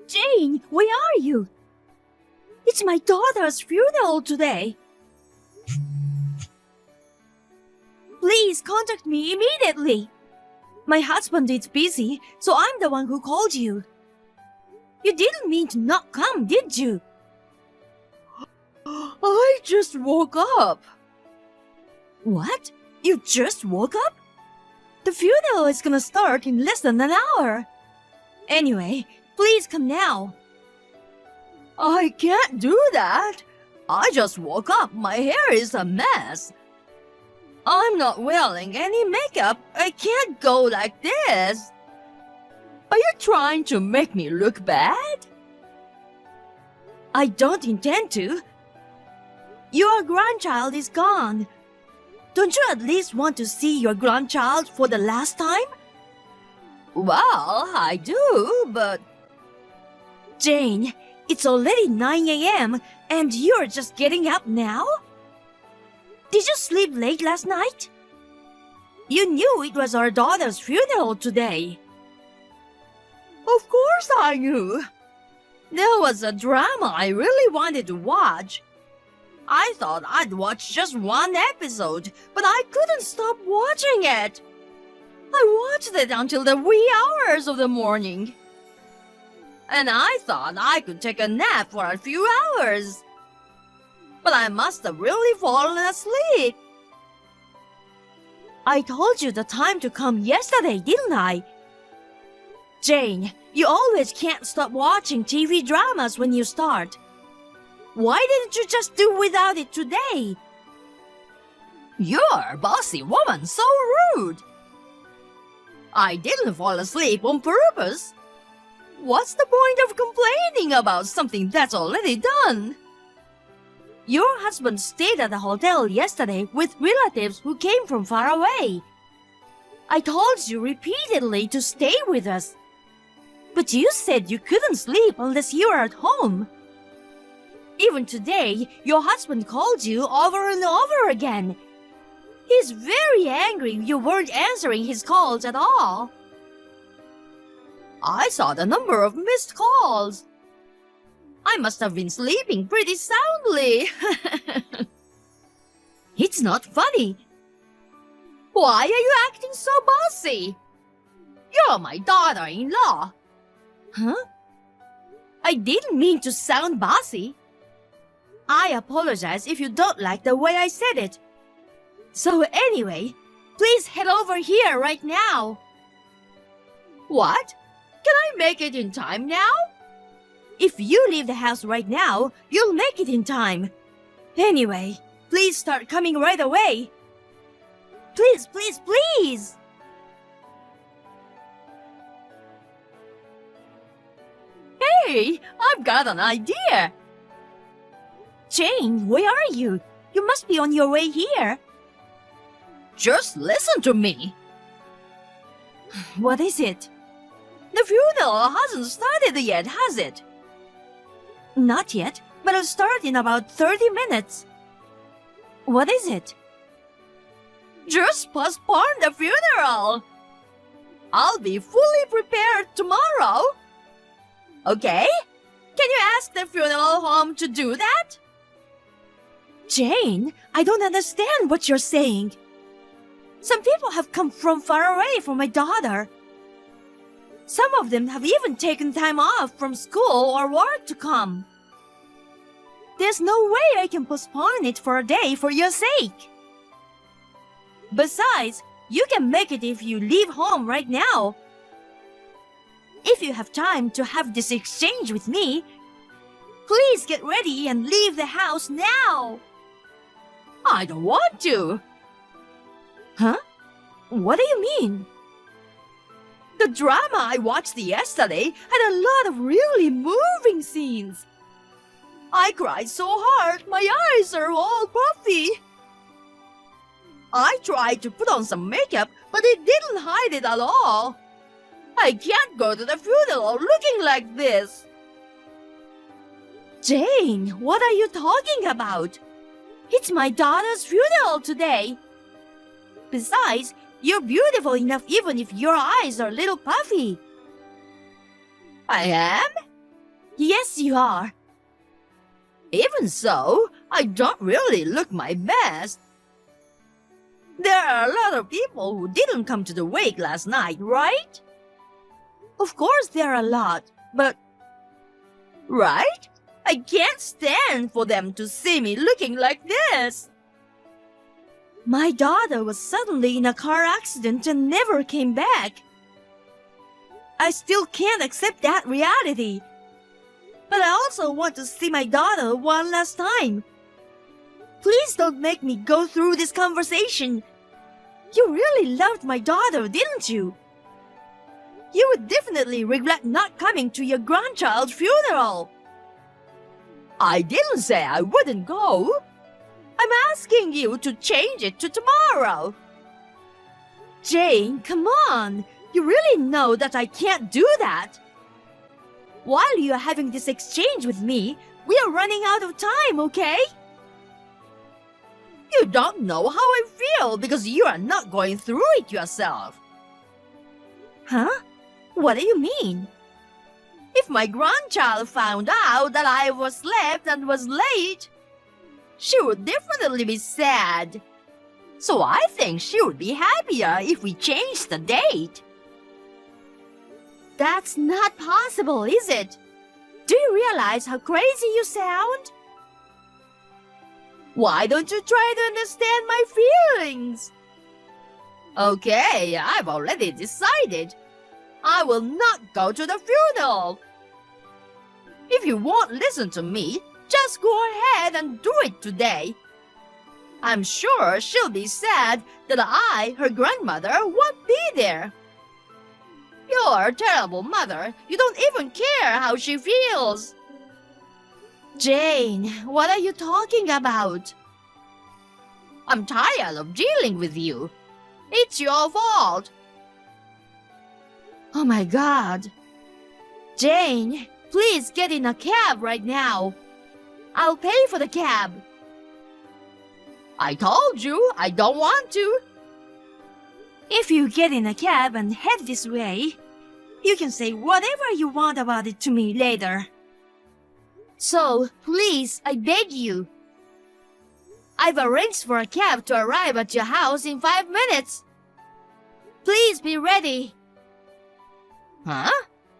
Jane, where are you? It's my daughter's funeral today. Please contact me immediately. My husband is busy, so I'm the one who called you. You didn't mean to not come, did you? I just woke up. What? You just woke up? The funeral is gonna start in less than an hour. Anyway, please come now. I can't do that. I just woke up. My hair is a mess. I'm not wearing any makeup. I can't go like this. Are you trying to make me look bad? I don't intend to. Your grandchild is gone. Don't you at least want to see your grandchild for the last time? Well, I do, but... Jane, it's already 9 a.m. and you're just getting up now? Did you sleep late last night? You knew it was our daughter's funeral today. Of course I knew. There was a drama I really wanted to watch. I thought I'd watch just one episode, but I couldn't stop watching it. I watched it until the wee hours of the morning. And I thought I could take a nap for a few hours. But I must have really fallen asleep. I told you the time to come yesterday, didn't I? Jane, you always can't stop watching TV dramas when you start. Why didn't you just do without it today? You're a bossy woman, so rude. I didn't fall asleep on purpose. What's the point of complaining about something that's already done? Your husband stayed at the hotel yesterday with relatives who came from far away. I told you repeatedly to stay with us. But you said you couldn't sleep unless you were at home. Even today, your husband called you over and over again. He's very angry you weren't answering his calls at all. I saw the number of missed calls. I must have been sleeping pretty soundly. It's not funny. Why are you acting so bossy? You're my daughter-in-law. Huh? I didn't mean to sound bossy. I apologize if you don't like the way I said it. So anyway, please head over here right now. What? Can I make it in time now? If you leave the house right now, you'll make it in time. Anyway, please start coming right away. Please, please, please! Hey, I've got an idea. Jane, where are you? You must be on your way here. Just listen to me. What is it? The funeral hasn't started yet, has it? Not yet, but it'll start in about 30 minutes. What is it? Just postpone the funeral. I'll be fully prepared tomorrow. Okay? Can you ask the funeral home to do that? Jane, I don't understand what you're saying. Some people have come from far away for my daughter. Some of them have even taken time off from school or work to come. There's no way I can postpone it for a day for your sake. Besides, you can make it if you leave home right now. If you have time to have this exchange with me, please get ready and leave the house now. I don't want to. Huh? What do you mean? The drama I watched yesterday had a lot of really moving scenes. I cried so hard, my eyes are all puffy. I tried to put on some makeup, but it didn't hide it at all. I can't go to the funeral looking like this. Jane, what are you talking about? It's my daughter's funeral today. Besides, you're beautiful enough even if your eyes are a little puffy. I am? Yes, you are. Even so, I don't really look my best. There are a lot of people who didn't come to the wake last night, right? Of course there are a lot, but... Right? I can't stand for them to see me looking like this. My daughter was suddenly in a car accident and never came back. I still can't accept that reality. But I also want to see my daughter one last time. Please don't make me go through this conversation. You really loved my daughter, didn't you? You would definitely regret not coming to your grandchild's funeral. I didn't say I wouldn't go. I'm asking you to change it to tomorrow. Jane, come on. You really know that I can't do that. While you are having this exchange with me, we are running out of time, okay? You don't know how I feel because you are not going through it yourself. Huh? What do you mean? If my grandchild found out that I was late and was late, she would definitely be sad. So I think she would be happier if we changed the date. That's not possible, is it? Do you realize how crazy you sound? Why don't you try to understand my feelings? Okay, I've already decided. I will not go to the funeral. If you won't listen to me, just go ahead and do it today. I'm sure she'll be sad that I, her grandmother, won't be there. You're a terrible mother. You don't even care how she feels. Jane, what are you talking about? I'm tired of dealing with you. It's your fault. Oh my God. Jane, please get in a cab right now. I'll pay for the cab. I told you I don't want to. If you get in a cab and head this way, you can say whatever you want about it to me later. So, please, I beg you. I've arranged for a cab to arrive at your house in 5 minutes. Please be ready. Huh?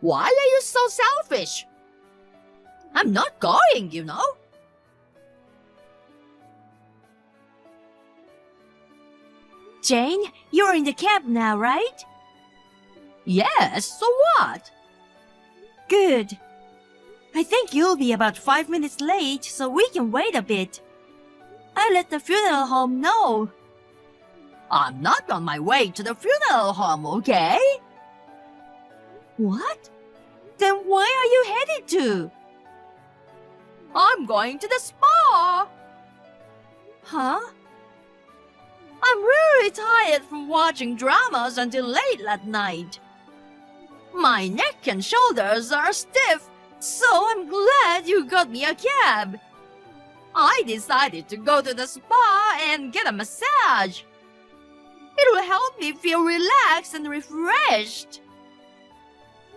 Why are you so selfish? I'm not going, you know. Jane, you're in the cab now, right? Yes, so what? Good. I think you'll be about 5 minutes late, so we can wait a bit. I'll let the funeral home know. I'm not on my way to the funeral home, okay? What? Then where are you headed to? I'm going to the spa. Huh? I'm really tired from watching dramas until late at night. My neck and shoulders are stiff, so I'm glad you got me a cab. I decided to go to the spa and get a massage. It will help me feel relaxed and refreshed.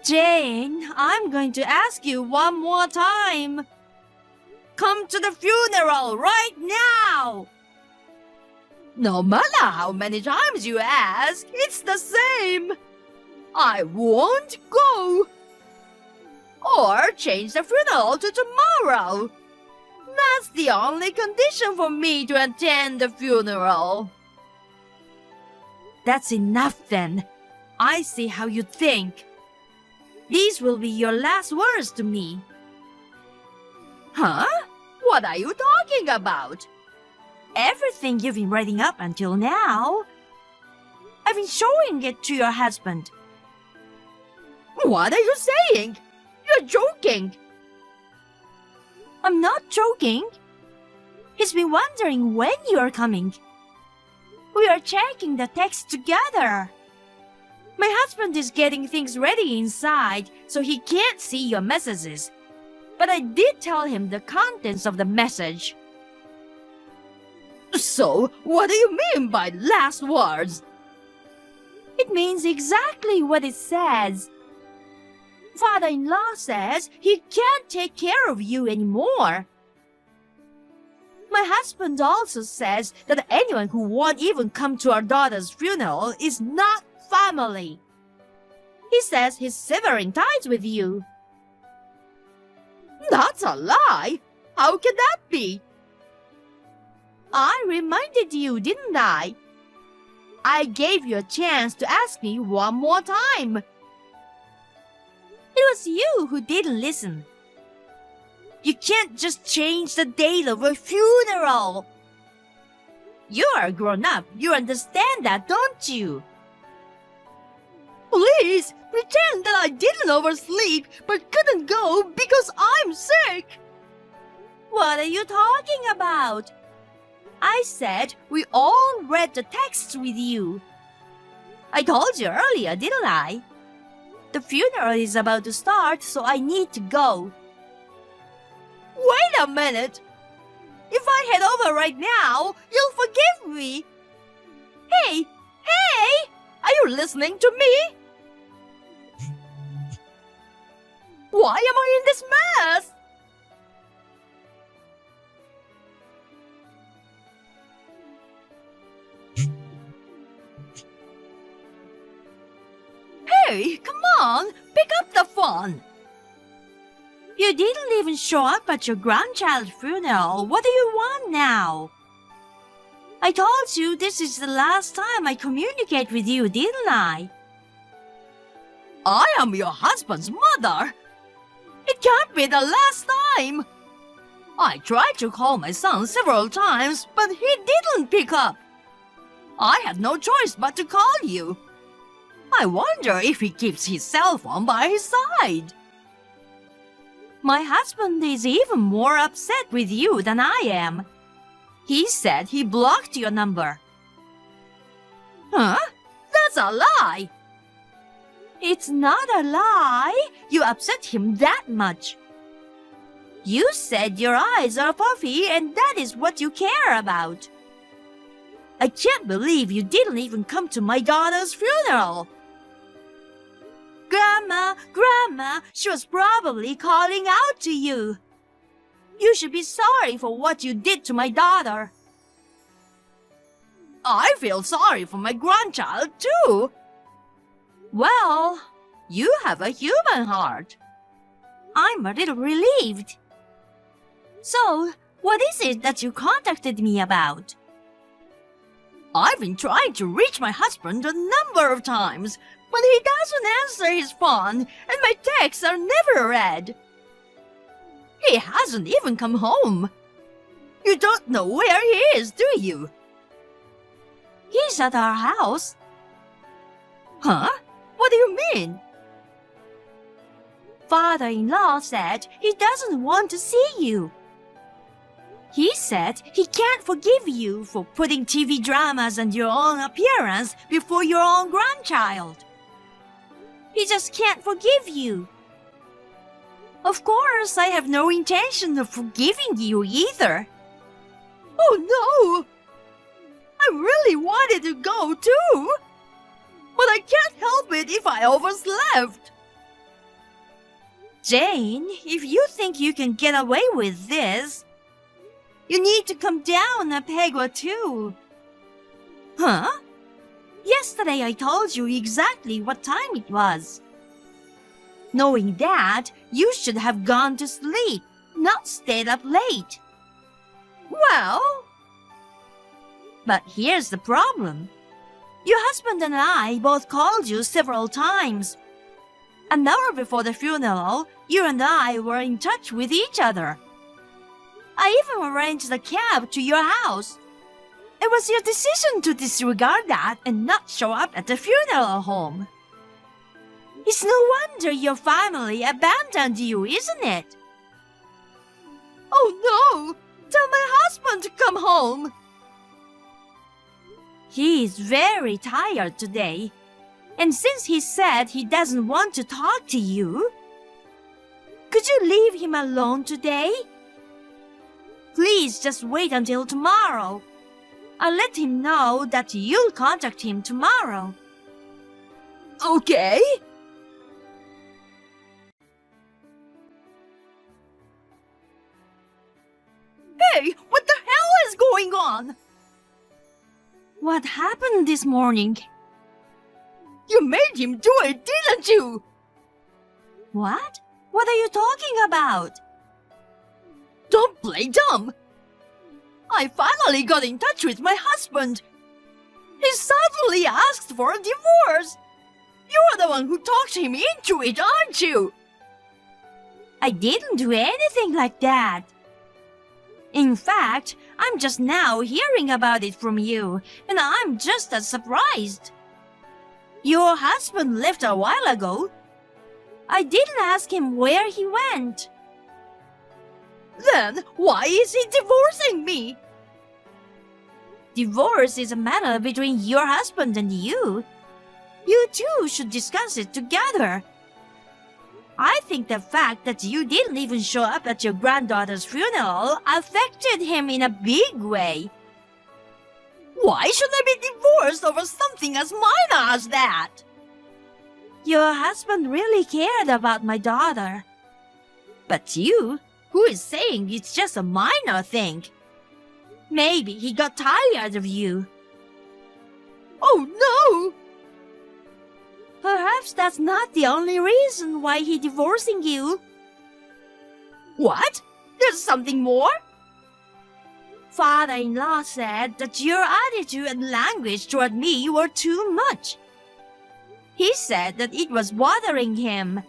Jane, I'm going to ask you one more time. Come to the funeral right now! No matter how many times you ask, it's the same. I won't go. Or change the funeral to tomorrow. That's the only condition for me to attend the funeral. That's enough then. I see how you think. These will be your last words to me. Huh? What are you talking about? Everything you've been writing up until now. I've been showing it to your husband. What are you saying? You're joking. I'm not joking. He's been wondering when you're coming. We are checking the text together. My husband is getting things ready inside, so he can't see your messages. But I did tell him the contents of the message. So, what do you mean by last words? It means exactly what it says. Father-in-law says he can't take care of you anymore. My husband also says that anyone who won't even come to our daughter's funeral is not family. He says he's severing ties with you. That's a lie. How can that be? I reminded you, didn't I? I gave you a chance to ask me one more time. It was you who didn't listen. You can't just change the date of a funeral. You are grown up. You understand that, don't you? Please, pretend that I didn't oversleep but couldn't go because I'm sick. What are you talking about? I said we all read the texts with you. I told you earlier, didn't I? The funeral is about to start, so I need to go. Wait a minute! If I head over right now, you'll forgive me. Hey! Hey! Are you listening to me? Why am I in this mess? Hey, come on, pick up the phone. You didn't even show up at your grandchild's funeral. What do you want now? I told you this is the last time I communicate with you, didn't I? I am your husband's mother. It can't be the last time. I tried to call my son several times, but he didn't pick up. I had no choice but to call you. I wonder if he keeps his cell phone by his side. My husband is even more upset with you than I am. He said he blocked your number. Huh? That's a lie! It's not a lie. You upset him that much. You said your eyes are puffy and that is what you care about. I can't believe you didn't even come to my daughter's funeral. Grandma, she was probably calling out to you. You should be sorry for what you did to my daughter. I feel sorry for my grandchild too. Well, you have a human heart. I'm a little relieved. So, what is it that you contacted me about? I've been trying to reach my husband a number of times, but he doesn't answer his phone and my texts are never read. He hasn't even come home. You don't know where he is, do you? He's at our house. Huh? What do you mean? Father-in-law said he doesn't want to see you. He said he can't forgive you for putting TV dramas and your own appearance before your own grandchild. He just can't forgive you. Of course, I have no intention of forgiving you either. Oh no! I really wanted to go too, but I can't help it if I overslept. Jane, if you think you can get away with this, you need to come down a peg or two. Huh? Yesterday I told you exactly what time it was. Knowing that, you should have gone to sleep, not stayed up late. Well, but here's the problem. Your husband and I both called you several times. An hour before the funeral, you and I were in touch with each other. I even arranged a cab to your house. It was your decision to disregard that and not show up at the funeral home. It's no wonder your family abandoned you, isn't it? Oh no! Tell my husband to come home! He is very tired today. And since he said he doesn't want to talk to you, could you leave him alone today? Please just wait until tomorrow. I'll let him know that you'll contact him tomorrow. Okay? going on? What happened this morning? You made him do it, didn't you? What? What are you talking about? Don't play dumb. I finally got in touch with my husband. He suddenly asked for a divorce. You're the one who talked him into it, aren't you? I didn't do anything like that. In fact, I'm just now hearing about it from you, and I'm just as surprised. Your husband left a while ago. I didn't ask him where he went. Then why is he divorcing me? Divorce is a matter between your husband and you. You two should discuss it together. I think the fact that you didn't even show up at your granddaughter's funeral affected him in a big way. Why should I be divorced over something as minor as that? Your husband really cared about my daughter. But you, who is saying it's just a minor thing? Maybe he got tired of you. Oh no! Perhaps that's not the only reason why he's divorcing you. What? There's something more? Father-in-law said that your attitude and language toward me were too much. He said that it was bothering him.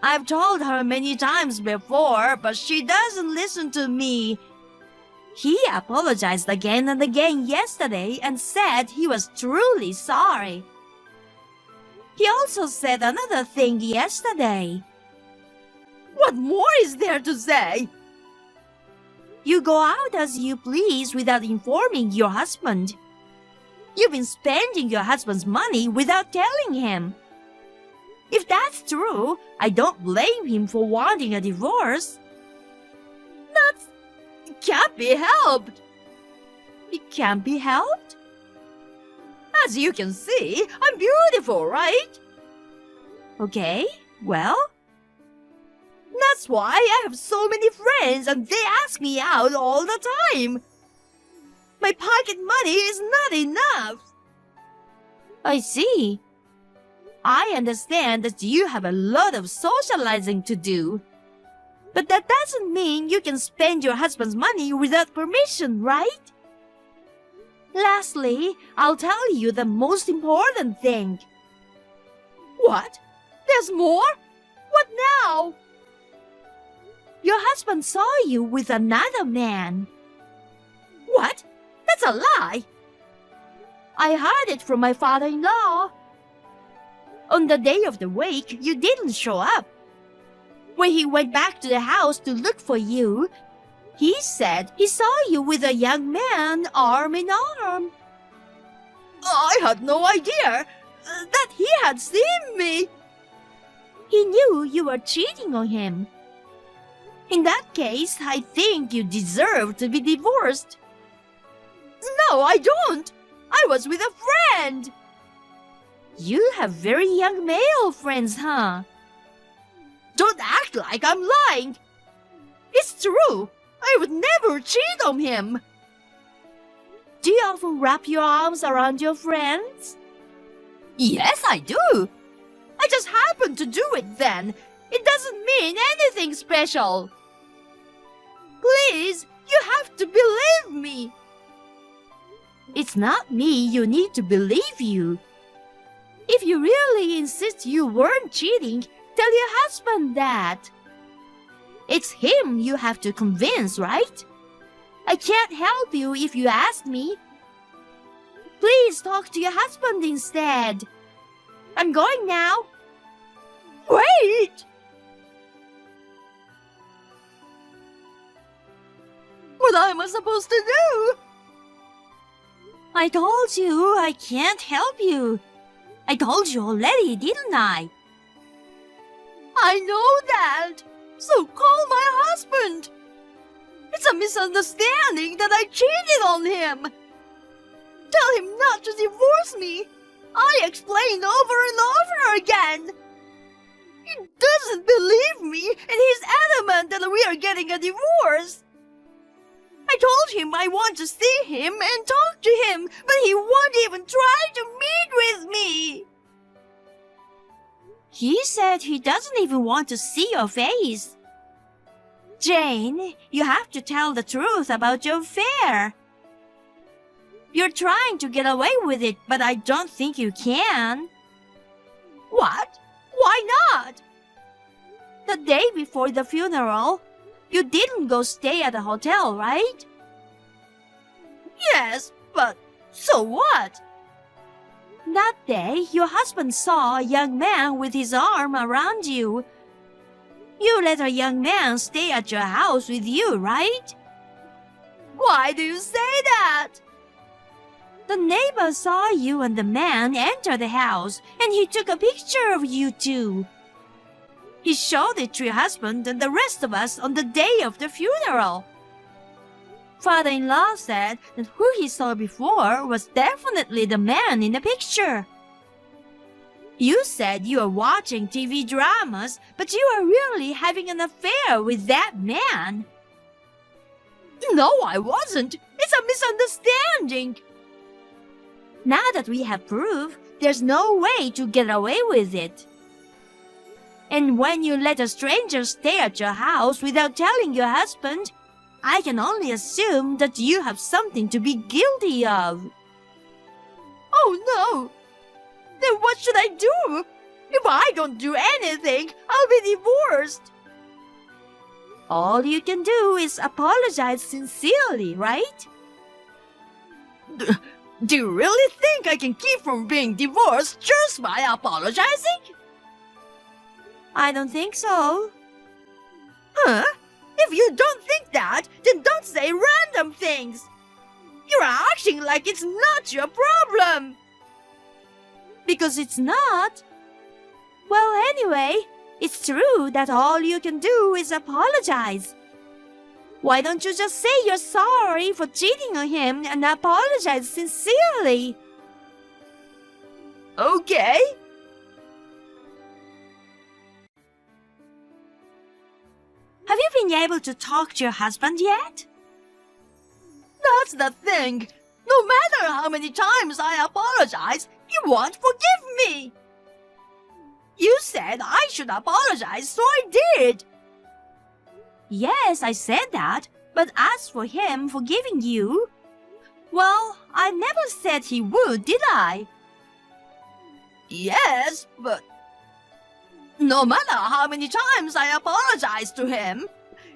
I've told her many times before, but she doesn't listen to me. He apologized again and again yesterday and said he was truly sorry. He also said another thing yesterday. What more is there to say? You go out as you please without informing your husband. You've been spending your husband's money without telling him. If that's true, I don't blame him for wanting a divorce. It can't be helped. It can't be helped? As you can see, I'm beautiful, right? Okay, well, that's why I have so many friends and they ask me out all the time. My pocket money is not enough. I see. I understand that you have a lot of socializing to do. But that doesn't mean you can spend your husband's money without permission, right? Lastly, I'll tell you the most important thing. What? There's more? What now? Your husband saw you with another man. What? That's a lie. I heard it from my father-in-law. On the day of the wake, you didn't show up. When he went back to the house to look for you, he said he saw you with a young man arm in arm. I had no idea that he had seen me. He knew you were cheating on him. In that case, I think you deserve to be divorced. No, I don't. I was with a friend. You have very young male friends, huh? Don't act like I'm lying. It's true. I would never cheat on him. Do you often wrap your arms around your friends? Yes, I do. I just happened to do it then. It doesn't mean anything special. Please, you have to believe me. It's not me you need to believe you. If you really insist you weren't cheating, tell your husband that. It's him you have to convince, right? I can't help you if you ask me. Please talk to your husband instead. I'm going now. Wait! What am I supposed to do? I told you I can't help you. I told you already, didn't I? I know that. So call my husband. It's a misunderstanding that I cheated on him. Tell him not to divorce me. I explained over and over again. He doesn't believe me, and he's adamant that we are getting a divorce. I told him I want to see him and talk to him, but he won't even try to meet with me. He said he doesn't even want to see your face. Jane, you have to tell the truth about your affair. You're trying to get away with it, but I don't think you can. What? Why not? The day before the funeral, you didn't go stay at a hotel, right? Yes, but so what? That day, your husband saw a young man with his arm around you. You let a young man stay at your house with you, right? Why do you say that? The neighbor saw you and the man enter the house, and he took a picture of you two. He showed it to your husband and the rest of us on the day of the funeral. Father-in-law said that who he saw before was definitely the man in the picture. You said you were watching TV dramas, but you are really having an affair with that man. No, I wasn't. It's a misunderstanding. Now that we have proof, there's no way to get away with it. And when you let a stranger stay at your house without telling your husband, I can only assume that you have something to be guilty of. Oh no! Then what should I do? If I don't do anything, I'll be divorced. All you can do is apologize sincerely, right? Do you really think I can keep from being divorced just by apologizing? I don't think so. Huh? If you don't think that, then don't say random things. You're acting like it's not your problem. Because it's not. Well, anyway, it's true that all you can do is apologize. Why don't you just say you're sorry for cheating on him and apologize sincerely? Okay. Have you been able to talk to your husband yet? That's the thing. No matter how many times I apologize, he won't forgive me. You said I should apologize, so I did. Yes, I said that, but as for him forgiving you, well, I never said he would, did I? Yes, but no matter how many times I apologized to him,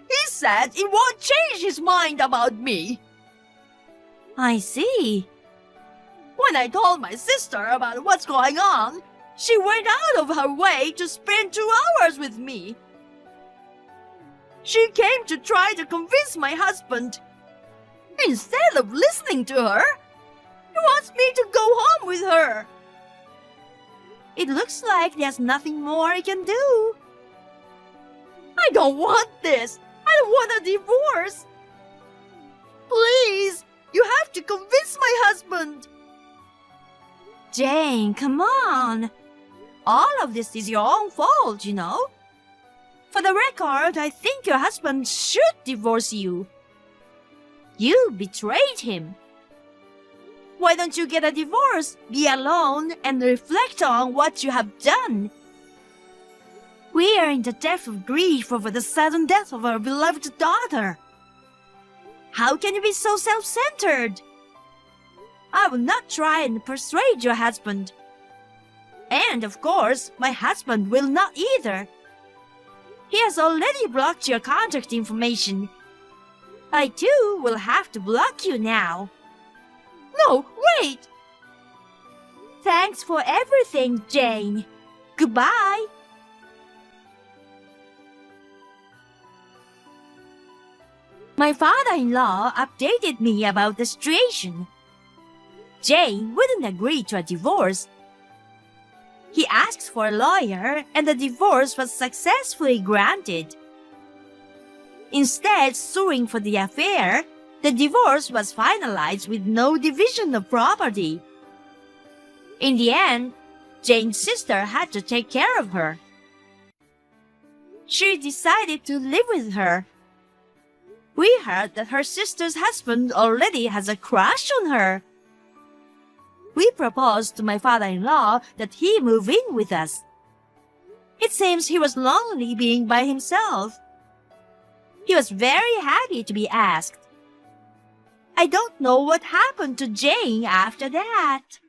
he said he won't change his mind about me. I see. When I told my sister about what's going on, she went out of her way to spend 2 hours with me. She came to try to convince my husband. Instead of listening to her, he wants me to go home with her. It looks like there's nothing more I can do. I don't want this. I don't want a divorce. Please, you have to convince my husband. Jane, come on. All of this is your own fault, you know. For the record, I think your husband should divorce you. You betrayed him. Why don't you get a divorce, be alone, and reflect on what you have done? We are in the depth of grief over the sudden death of our beloved daughter. How can you be so self-centered? I will not try and persuade your husband. And of course, my husband will not either. He has already blocked your contact information. I too will have to block you now. No, wait! Thanks for everything, Jane. Goodbye. My father-in-law updated me about the situation. Jane wouldn't agree to a divorce. He asked for a lawyer and the divorce was successfully granted. Instead suing for the affair, the divorce was finalized with no division of property. In the end, Jane's sister had to take care of her. She decided to live with her. We heard that her sister's husband already has a crush on her. We proposed to my father-in-law that he move in with us. It seems he was lonely being by himself. He was very happy to be asked. I don't know what happened to Jane after that.